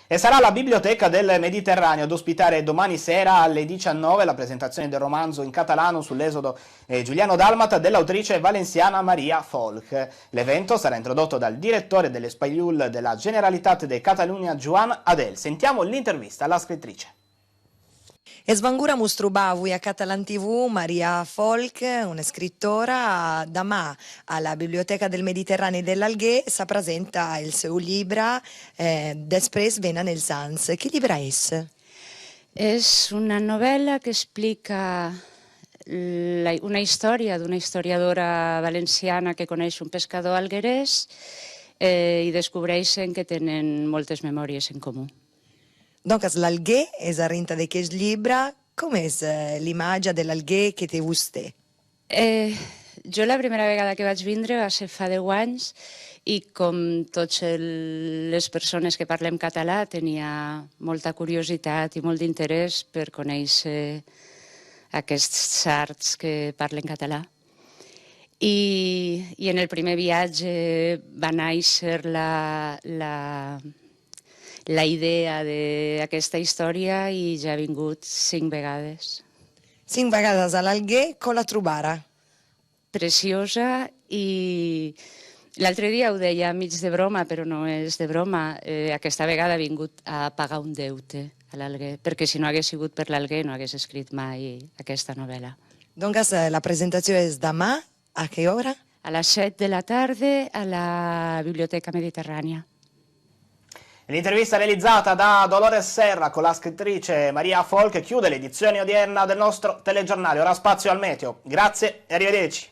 E sarà la Biblioteca del Mediterraneo ad ospitare domani sera alle 19 la presentazione del romanzo in catalano sull'esodo giuliano-dalmata dell'autrice valenziana Maria Folch. L'evento sarà introdotto dal direttore dell'Espaiul della Generalitat de Catalunya, Joan Adel. Sentiamo l'intervista alla scrittrice. Es vangura mostrubà avui a Catalan TV Maria Folch, una scrittora, demà alla Biblioteca del Mediterraneo dell'Alguer si presenta il suo libro Després venen els ans. Che libro és? És una novel·la que explica una història d'una historiadora valenciana que coneix un pescador alguerès i descobreixen que tenen moltes memòries en comú. Donc l'Alguer és arrinta d'aquest llibre. Com és l'imatge de l'Alguer que té vostè? Jo la primera vegada que vaig vindre va ser fa 10 anys i com totes les persones que parlem català tenia molta curiositat i molt d'interès per conèixer aquests arts que parlen català. I en el primer viatge va néixer la idea d'aquesta història i ja ha vingut 5 vegades. 5 vegades a l'Alguer, com la trobara? Preciosa, i l'altre dia ho deia mig de broma, però no és de broma, aquesta vegada ha vingut a pagar un deute a l'Alguer, perquè si no hagués sigut per l'Alguer no hagués escrit mai aquesta novel·la. Donc la presentació és demà, a che ora? A les 7 de la tarda a la Biblioteca Mediterranea. L'intervista realizzata da Dolores Serra con la scrittrice Maria Folch chiude l'edizione odierna del nostro telegiornale. Ora spazio al meteo. Grazie e arrivederci.